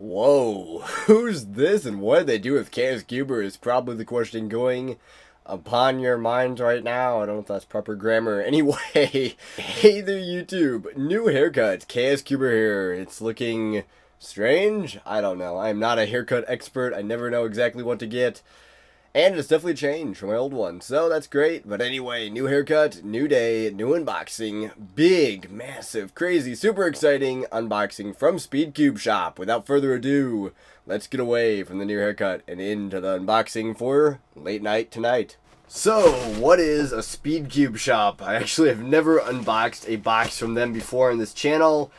Whoa, who's this and what do they do with Scuber is probably the question going upon your minds right now. I don't know if that's proper grammar. Anyway, hey there YouTube, new haircut, Scuber here. It's looking strange? I don't know. I'm not a haircut expert. I never know exactly what to get. And it's definitely changed from my old one, so that's great. But anyway, new haircut, new day, new unboxing. Big, massive, crazy, super exciting unboxing from SpeedCubeShop. Without further ado, let's get away from the new haircut and into the unboxing for late night tonight. So, what is a SpeedCubeShop? I actually have never unboxed a box from them before on this channel.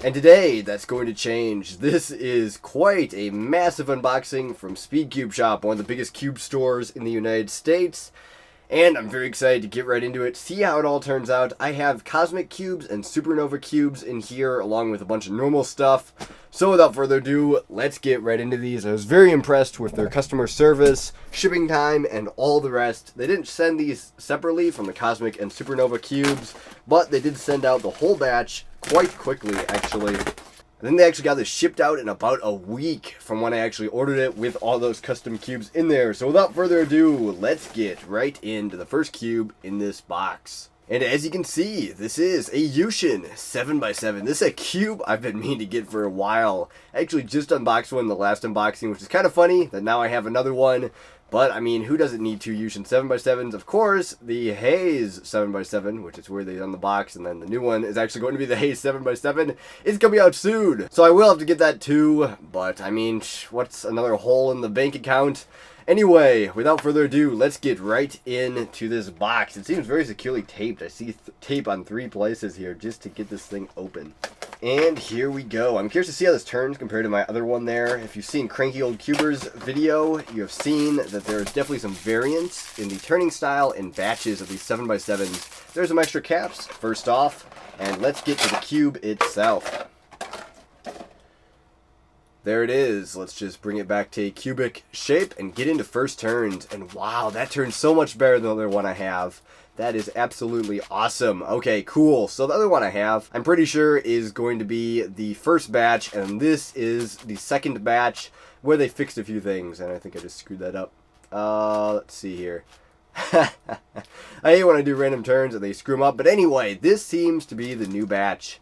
And today, that's going to change. This is quite a massive unboxing from SpeedCubeShop, one of the biggest cube stores in the United States. And I'm very excited to get right into it, see how it all turns out. I have Cosmic Cubes and Supernova Cubes in here, along with a bunch of normal stuff. So without further ado, let's get right into these. I was very impressed with their customer service, shipping time, and all the rest. They didn't send these separately from the Cosmic and Supernova Cubes, but they did send out the whole batch quite quickly, actually. I think they actually got this shipped out in about a week from when I actually ordered it with all those custom cubes in there. So without further ado, let's get right into the first cube in this box. And as you can see, this is a Yuhen 7x7. This is a cube I've been meaning to get for a while. I actually just unboxed one in the last unboxing, which is kind of funny that now I have another one. But, I mean, who doesn't need two Yuhen 7x7s? Of course, the Haze 7x7, which is where they on the box, and then the new one is actually going to be the Haze 7x7. It's coming out soon, so I will have to get that too. But, I mean, what's another hole in the bank account? Anyway, without further ado, let's get right into this box. It seems very securely taped. I see tape on 3 places here just to get this thing open. And here we go. I'm curious to see how this turns compared to my other one there. If you've seen Cranky Old Cubers video, you have seen that there is definitely some variance in the turning style and batches of these 7x7s. There's some extra caps, first off, and let's get to the cube itself. There it is. Let's just bring it back to a cubic shape and get into first turns. And wow, that turns so much better than the other one I have. That is absolutely awesome. Okay, cool. So the other one I have, I'm pretty sure is going to be the first batch, and this is the second batch where they fixed a few things, and I think I just screwed that up. Let's see here. I hate when I do random turns and they screw them up, but anyway, this seems to be the new batch.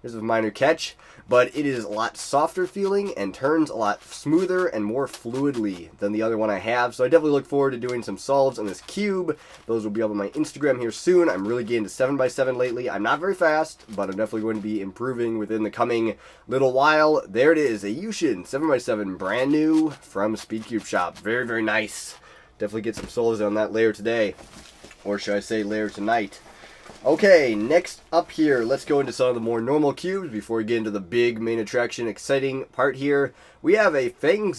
There's a minor catch, but it is a lot softer feeling and turns a lot smoother and more fluidly than the other one I have. So I definitely look forward to doing some solves on this cube. Those will be up on my Instagram here soon. I'm really getting to 7x7 lately. I'm not very fast, but I'm definitely going to be improving within the coming little while. There it is, a Yuhen 7x7, brand new from SpeedCubeShop. Very, very nice. Definitely get some solves on that later today, or should I say later tonight. Okay, next up here, let's go into some of the more normal cubes before we get into the big main attraction, exciting part here. We have a Fang,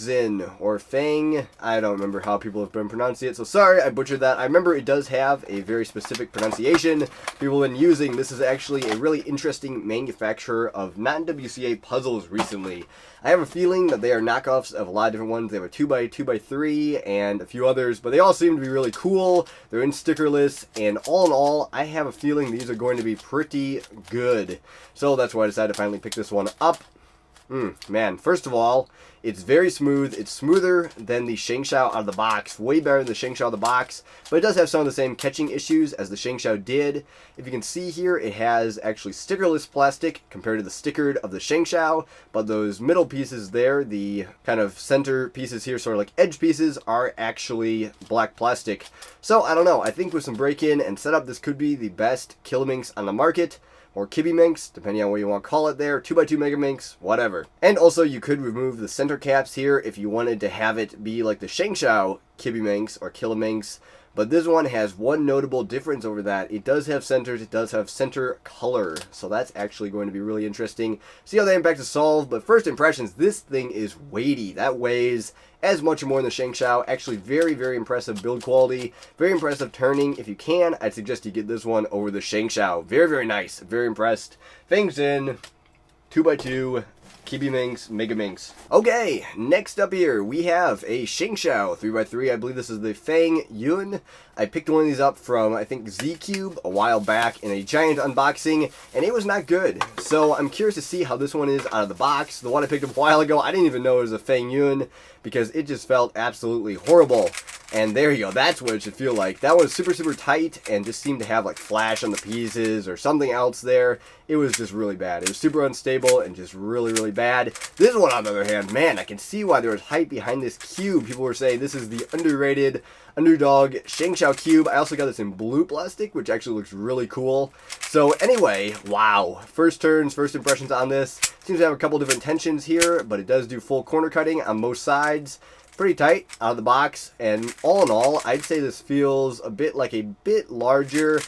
or Fang. I don't remember how people have been pronouncing it, so sorry, I butchered that. I remember it does have a very specific pronunciation people have been using. This is actually a really interesting manufacturer of non-WCA puzzles recently. I have a feeling that they are knockoffs of a lot of different ones. They have a 2x, 2x3, and a few others, but they all seem to be really cool. They're in stickerless, and all in all, I have a feeling these are going to be pretty good. So that's why I decided to finally pick this one up. Man, first of all, it's very smooth. It's smoother than the Shanghai out of the box. Way better than the Shanghai out of the box. But it does have some of the same catching issues as the Shanghai did. If you can see here, it has actually stickerless plastic compared to the stickered of the Shanghai. But those middle pieces there, the kind of center pieces here, sort of like edge pieces, are actually black plastic. So, I don't know. I think with some break-in and setup, this could be the best Megaminx on the market. Or Megaminx, depending on what you want to call it there, 2x2 Megaminx, whatever. And also, you could remove the center caps here if you wanted to have it be like the Shanghai Megaminx or Megaminx. But this one has one notable difference over that. It does have centers, it does have center color. So that's actually going to be really interesting. See how that impacts the solve. But first impressions, this thing is weighty. That weighs as much or more than the Shanghai. Actually very, very impressive build quality. Very impressive turning. If you can, I'd suggest you get this one over the Shanghai. Very, very nice. Very impressed. Fang's in 2x2 Megaminx. Okay, next up here we have a Shengshou 3x3. I believe this is the Fang Yuhen. I picked one of these up from, I think, Zcube a while back in a giant unboxing, and it was not good. So I'm curious to see how this one is out of the box. The one I picked up a while ago, I didn't even know it was a Fang Yuhen because it just felt absolutely horrible. And there you go, that's what it should feel like. That was super, super tight and just seemed to have like flash on the pieces or something else there. It was just really bad. It was super unstable and just really, really bad. This one, on the other hand, man, I can see why there was hype behind this cube. People were saying this is the underrated underdog Shengshou cube. I also got this in blue plastic, which actually looks really cool. So anyway, wow. First turns, first impressions on this. Seems to have a couple different tensions here, but it does do full corner cutting on most sides. Pretty tight out of the box, and all in all, I'd say this feels a bit like a bit larger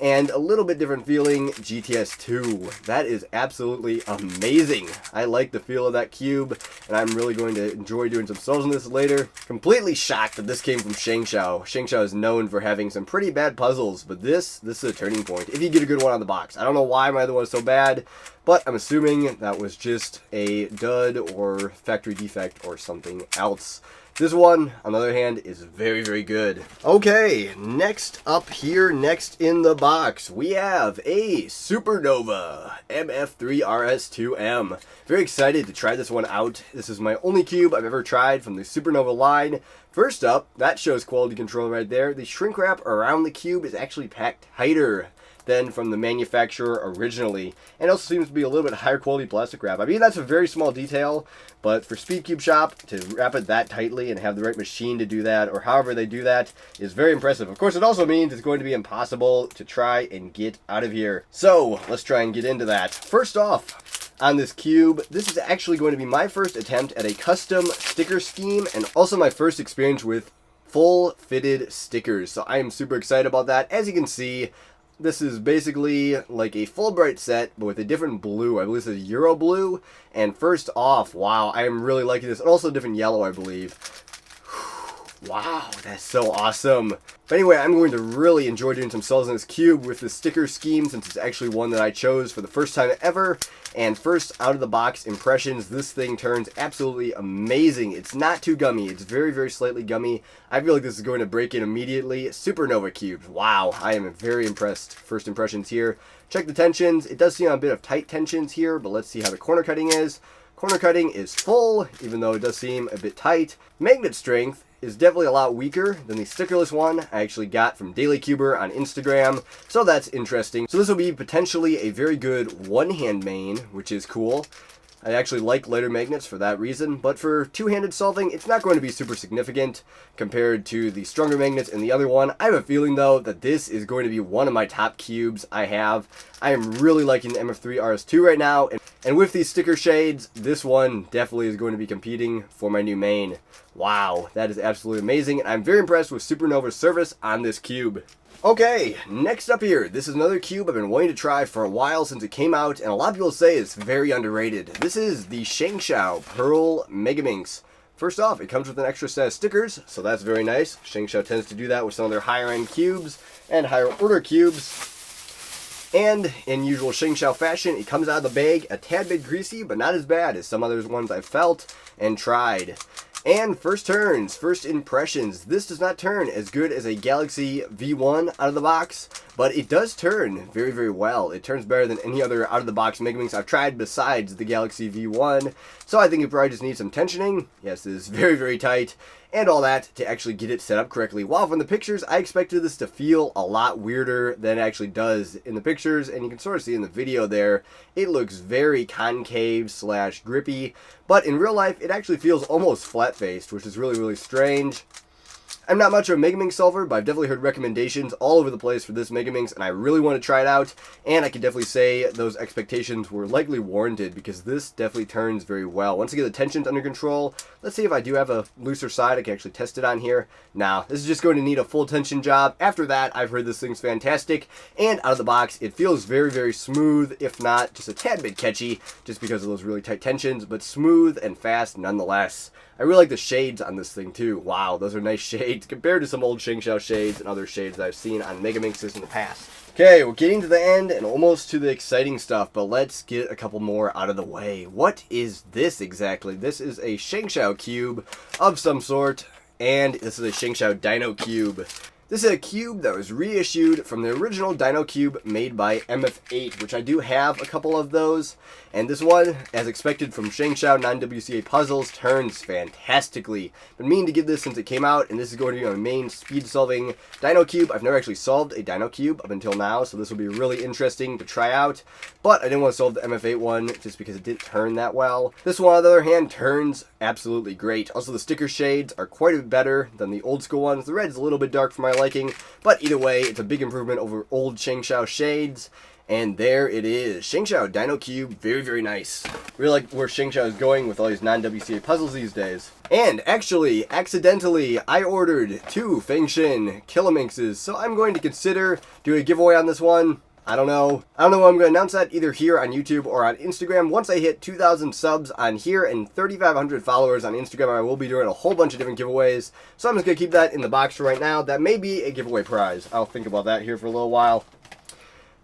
and a little bit different feeling GTS 2. That is absolutely amazing. I like the feel of that cube, and I'm really going to enjoy doing some solves on this later. Completely shocked that this came from Shengshou. Shengshou is known for having some pretty bad puzzles, but this is a turning point if you get a good one on the box. I don't know why my other one was so bad, but I'm assuming that was just a dud or factory defect or something else. This one, on the other hand, is very, very good. Okay, next up here, next in the box, we have a Supernova MF3 RS2M. Very excited to try this one out. This is my only cube I've ever tried from the Supernova line. First up, that shows quality control right there. The shrink wrap around the cube is actually packed tighter than from the manufacturer originally, and also seems to be a little bit higher quality plastic wrap. I mean, that's a very small detail, but for SpeedCubeShop to wrap it that tightly and have the right machine to do that, or however they do that, is very impressive. Of course, it also means it's going to be impossible to try and get out of here. So let's try and get into that. First off, on this cube, this is actually going to be my first attempt at a custom sticker scheme, and also my first experience with full fitted stickers. So I am super excited about that. As you can see, this is basically like a Fulbright set, but with a different blue. I believe this is Euro blue. And first off, wow, I am really liking this. And also a different yellow, I believe. Wow, that's so awesome. But anyway, I'm going to really enjoy doing some solves on this cube with the sticker scheme, since it's actually one that I chose for the first time ever. And first out of the box impressions, this thing turns absolutely amazing. It's not too gummy. It's very, very slightly gummy. I feel like this is going to break in immediately. Supernova cubes. Wow, I am very impressed. First impressions here. Check the tensions. It does seem a bit of tight tensions here, but let's see how the corner cutting is. Corner cutting is full, even though it does seem a bit tight. Magnet strength is definitely a lot weaker than the stickerless one I actually got from DailyCuber on Instagram, so that's interesting. So this will be potentially a very good one-hand main, which is cool. I actually like lighter magnets for that reason, but for two-handed solving, it's not going to be super significant compared to the stronger magnets in the other one. I have a feeling, though, that this is going to be one of my top cubes I have. I am really liking the MF3 RS2 right now, and with these sticker shades, this one definitely is going to be competing for my new main. Wow, that is absolutely amazing, and I'm very impressed with Supernova's service on this cube. Okay, next up here, this is another cube I've been wanting to try for a while since it came out, and a lot of people say it's very underrated. This is the Shengshou Pearl Megaminx. First off, it comes with an extra set of stickers, so that's very nice. Shengshou tends to do that with some of their higher-end cubes and higher-order cubes. And in usual Shengshou fashion, it comes out of the bag a tad bit greasy, but not as bad as some other ones I've felt and tried. And first turns, first impressions. This does not turn as good as a Galaxy V1 out of the box, but it does turn very, very well. It turns better than any other out-of-the-box Megaminx I've tried besides the Galaxy V1. So I think it probably just needs some tensioning. Yes, it is very, very tight. And all that to actually get it set up correctly. While from the pictures, I expected this to feel a lot weirder than it actually does in the pictures, and you can sort of see in the video there, it looks very concave / grippy, but in real life, it actually feels almost flat-faced, which is really, really strange. I'm not much of a Megaminx solver, but I've definitely heard recommendations all over the place for this Megaminx, and I really want to try it out, and I can definitely say those expectations were likely warranted, because this definitely turns very well. Once I get the tensions under control, let's see if I do have a looser side, I can actually test it on here. Now, this is just going to need a full tension job. After that, I've heard this thing's fantastic, and out of the box, it feels very, very smooth, if not just a tad bit catchy, just because of those really tight tensions, but smooth and fast nonetheless. I really like the shades on this thing too. Wow, those are nice shades compared to some old Shengshou shades and other shades that I've seen on Megaminxes in the past. Okay, we're getting to the end and almost to the exciting stuff, but let's get a couple more out of the way. What is this exactly? This is a Shanghai cube of some sort, and this is a Shanghai Dino cube. This is a cube that was reissued from the original Dino cube made by MF8, which I do have a couple of those. And this one, as expected from Shanghai non-WCA puzzles, turns fantastically. Been meaning to get this since it came out, and this is going to be my main speed-solving Dino cube. I've never actually solved a Dino cube up until now, so this will be really interesting to try out. But I didn't want to solve the MF8 one just because it didn't turn that well. This one, on the other hand, turns absolutely great. Also, the sticker shades are quite a bit better than the old school ones. The red's a little bit dark for my liking, but either way, it's a big improvement over old Shanghai shades. And there it is, Shanghai Dino Cube, very, very nice. Really like where Shanghai is going with all these non-WCA puzzles these days. And actually, accidentally, I ordered 2 Fang Megaminxes, so I'm going to consider doing a giveaway on this one. I don't know when I'm going to announce that, either here on YouTube or on Instagram. Once I hit 2,000 subs on here and 3,500 followers on Instagram, I will be doing a whole bunch of different giveaways. So I'm just going to keep that in the box for right now. That may be a giveaway prize. I'll think about that here for a little while.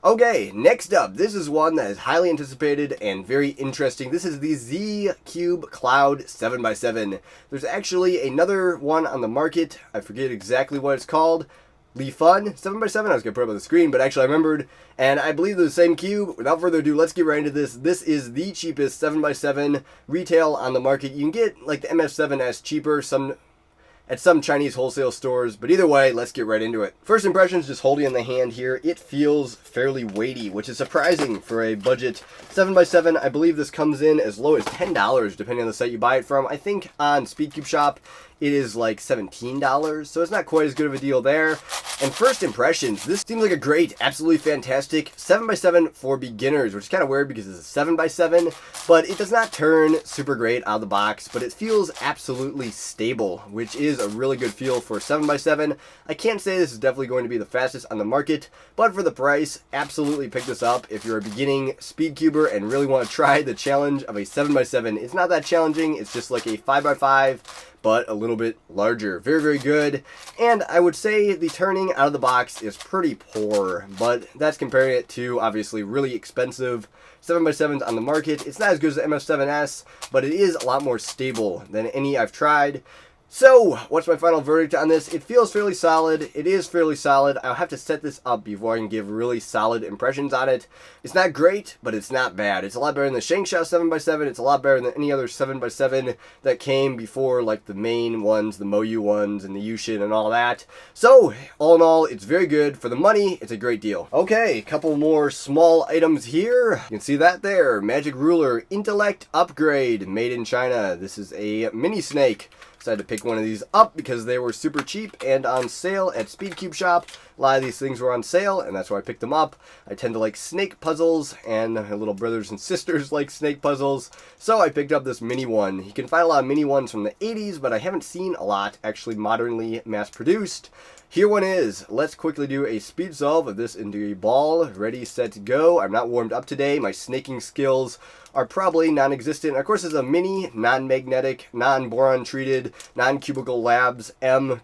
Okay, next up, this is one that is highly anticipated and very interesting. This is the Zcube Cloud 7x7. There's actually another one on the market. I forget exactly what it's called. Fun 7x7. I was going to put it up on the screen, but actually I remembered, and I believe they're the same cube. Without further ado, let's get right into this. This is the cheapest 7x7 retail on the market. You can get like the MF7S cheaper at some Chinese wholesale stores, but either way, let's get right into it. First impressions, just holding in the hand here, it feels fairly weighty, which is surprising for a budget 7x7. I believe this comes in as low as $10, depending on the site you buy it from. I think on SpeedCubeShop, it is like $17, so it's not quite as good of a deal there. And first impressions, this seems like a great, absolutely fantastic 7x7 for beginners, which is kind of weird because it's a 7x7, but it does not turn super great out of the box, but it feels absolutely stable, which is a really good feel for 7x7. I can't say this is definitely going to be the fastest on the market, but for the price, absolutely pick this up if you're a beginning speedcuber and really want to try the challenge of a 7x7. It's not that challenging, it's just like a 5x5, but a little bit larger. Very, very good. And I would say the turning out of the box is pretty poor, but that's comparing it to obviously really expensive 7x7s on the market. It's not as good as the MF7S, but it is a lot more stable than any I've tried. So, what's my final verdict on this? It feels fairly solid. It is fairly solid. I'll have to set this up before I can give really solid impressions on it. It's not great, but it's not bad. It's a lot better than the Shanghai 7x7. It's a lot better than any other 7x7 that came before, like the main ones, the Moyu ones, and the Yuhen and all that. So, all in all, it's very good. For the money, it's a great deal. Okay, a couple more small items here. You can see that there. Magic Ruler Intellect Upgrade, made in China. This is a mini snake. So I had to pick one of these up because they were super cheap and on sale at SpeedCubeShop. A lot of these things were on sale, and that's why I picked them up. I tend to like snake puzzles, and my little brothers and sisters like snake puzzles, so I picked up this mini one. You can find a lot of mini ones from the 80s, but I haven't seen a lot actually modernly mass-produced. Here one is. Let's quickly do a speed solve of this into a ball. Ready, set, go. I'm not warmed up today. My snaking skills are probably non-existent. Of course, it's a mini, non-magnetic, non-boron treated, non-cubicle labs,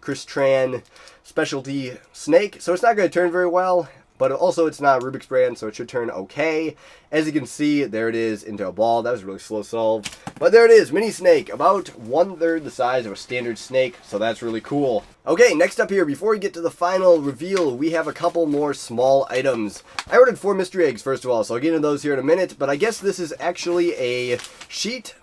Chris Tran specialty snake. So it's not going to turn very well, but also it's not a Rubik's brand, so it should turn okay. As you can see, there it is into a ball. That was a really slow solve. But there it is, mini snake, about 1/3 the size of a standard snake, so that's really cool. Okay, next up here, before we get to the final reveal, we have a couple more small items. I ordered 4 mystery eggs, first of all, so I'll get into those here in a minute, but I guess this is actually a sheet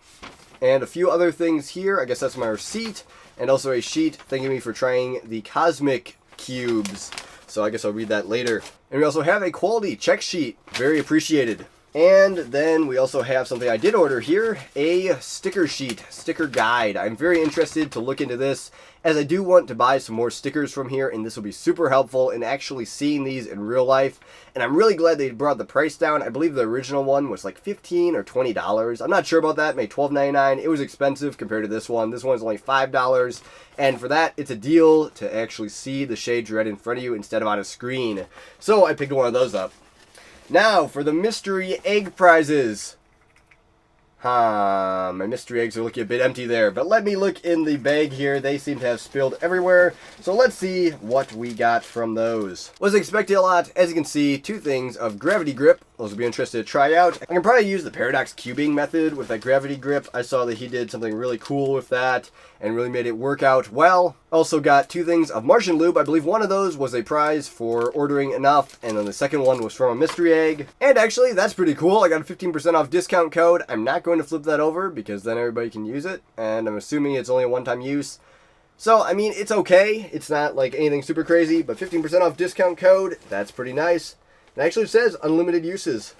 and a few other things here. I guess that's my receipt, and also a sheet thanking me for trying the cosmic cubes. So I guess I'll read that later. And we also have a quality check sheet, very appreciated. And then we also have something I did order here, a sticker sheet, sticker guide. I'm very interested to look into this, as I do want to buy some more stickers from here, and this will be super helpful in actually seeing these in real life. And I'm really glad they brought the price down. I believe the original one was like $15 or $20. I'm not sure about that, maybe $12.99. It was expensive compared to this one. This one's only $5. And for that, it's a deal to actually see the shades right in front of you instead of on a screen. So I picked one of those up. Now, for the mystery egg prizes. My mystery eggs are looking a bit empty there, but let me look in the bag here. They seem to have spilled everywhere, so let's see what we got from those. Was expecting a lot. As you can see, 2 things of gravity grip. Those will be interested to try out. I can probably use the paradox cubing method with that gravity grip. I saw that he did something really cool with that and really made it work out well. Also got 2 things of Martian lube. I believe one of those was a prize for ordering enough, and then the second one was from a mystery egg. And actually, that's pretty cool. I got a 15% off discount code. I'm not going to flip that over because then everybody can use it, and I'm assuming it's only a one-time use. So, I mean, it's okay. It's not like anything super crazy, but 15% off discount code, that's pretty nice. It actually says unlimited uses.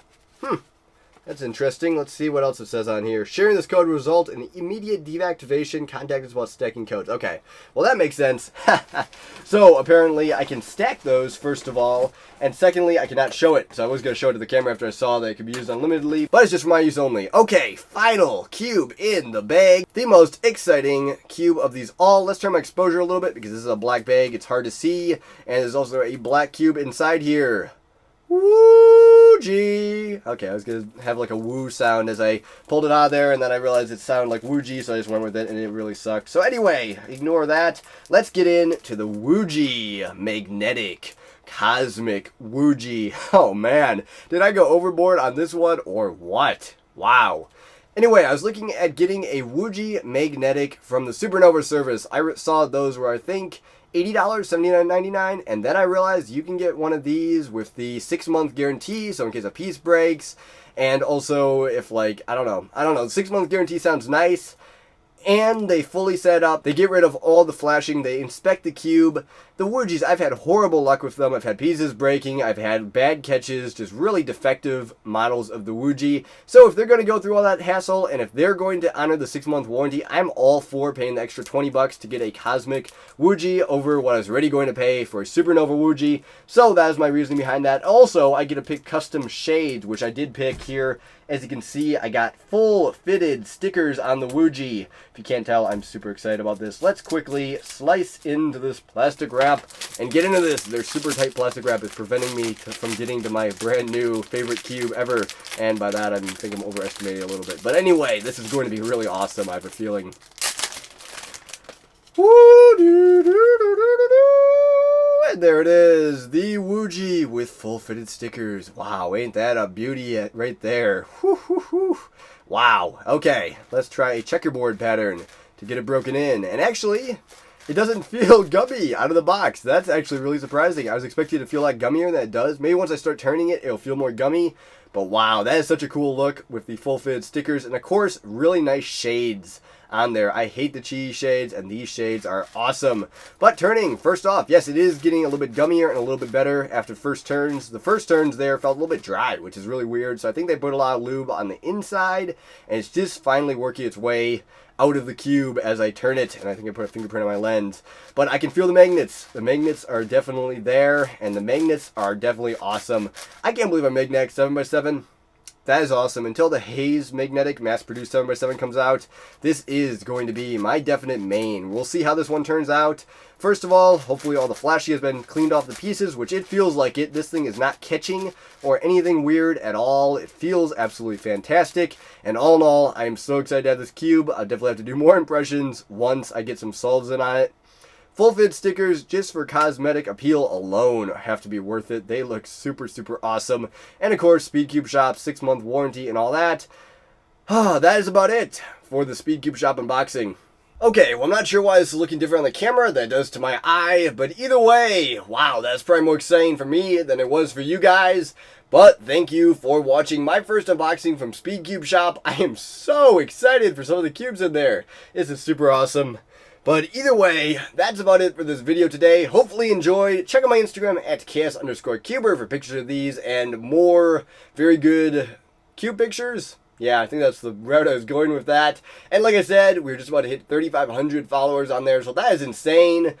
That's interesting. Let's see what else it says on here. Sharing this code will result in immediate deactivation. Contact us while stacking codes. Okay, well that makes sense. So apparently I can stack those first of all, and secondly I cannot show it. So I was going to show it to the camera after I saw that it could be used unlimitedly, but it's just for my use only. Okay, final cube in the bag. The most exciting cube of these all. Let's turn my exposure a little bit because this is a black bag. It's hard to see, and there's also a black cube inside here. Wuji. Okay, I was going to have like a woo sound as I pulled it out of there, and then I realized it sounded like Wuji, so I just went with it, and it really sucked. So anyway, ignore that. Let's get into the Wuji magnetic cosmic Wuji. Oh man, did I go overboard on this one or what? Wow. Anyway, I was looking at getting a Wuji magnetic from the Supernova service. I saw those were, I think, $80, $79.99, and then I realized you can get one of these with the 6-month guarantee, so in case a piece breaks, and also if like, I don't know, the 6-month guarantee sounds nice, and they fully set up, they get rid of all the flashing, they inspect the cube. The Wujis, I've had horrible luck with them. I've had pieces breaking, I've had bad catches, just really defective models of the Wuji. So if they're going to go through all that hassle, and if they're going to honor the 6-month warranty, I'm all for paying the extra 20 bucks to get a cosmic Wuji over what I was already going to pay for a Supernova Wuji. So that is my reasoning behind that. Also, I get to pick custom shades, which I did pick here. As you can see, I got full fitted stickers on the Wuji. If you can't tell, I'm super excited about this. Let's quickly slice into this plastic wrap and get into this. Their super tight plastic wrap is preventing me from getting to my brand new favorite cube ever. And by that, I think I'm overestimating a little bit. But anyway, this is going to be really awesome, I have a feeling. And there it is, the Wuji with full fitted stickers. Wow, ain't that a beauty right there. Wow. Okay, let's try a checkerboard pattern to get it broken in. And actually, it doesn't feel gummy out of the box. That's actually really surprising. I was expecting it to feel like gummier than it does. Maybe once I start turning it, it'll feel more gummy. But wow, that is such a cool look with the full fitted stickers. And of course, really nice shades on there. I hate the cheese shades, and these shades are awesome. But turning, first off, yes, it is getting a little bit gummier and a little bit better after first turns. The first turns there felt a little bit dry, which is really weird. So I think they put a lot of lube on the inside, and it's just finally working its way out of the cube as I turn it, and I think I put a fingerprint on my lens. But I can feel the magnets. The magnets are definitely there, and the magnets are definitely awesome. I can't believe a Magnetic 7x7. That is awesome. Until the Haze magnetic mass-produced 7x7 comes out, this is going to be my definite main. We'll see how this one turns out. First of all, hopefully all the flashing has been cleaned off the pieces, which it feels like it. This thing is not catching or anything weird at all. It feels absolutely fantastic. And all in all, I am so excited to have this cube. I'll definitely have to do more impressions once I get some solves in on it. Full fit stickers, just for cosmetic appeal alone, have to be worth it. They look super, super awesome. And of course, SpeedCubeShop, 6-month warranty and all that. That is about it for the SpeedCubeShop unboxing. Okay, well, I'm not sure why this is looking different on the camera than it does to my eye, but either way, wow, that's probably more exciting for me than it was for you guys. But thank you for watching my first unboxing from SpeedCubeShop. I am so excited for some of the cubes in there. This is super awesome. But either way, that's about it for this video today. Hopefully you enjoyed. Check out my Instagram at ks_cuber for pictures of these and more very good cube pictures. Yeah, I think that's the route I was going with that. And like I said, we're just about to hit 3,500 followers on there, so that is insane.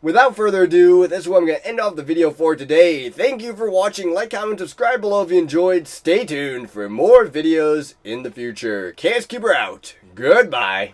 Without further ado, that's what I'm going to end off the video for today. Thank you for watching. Like, comment, subscribe below if you enjoyed. Stay tuned for more videos in the future. KSCuber out. Goodbye.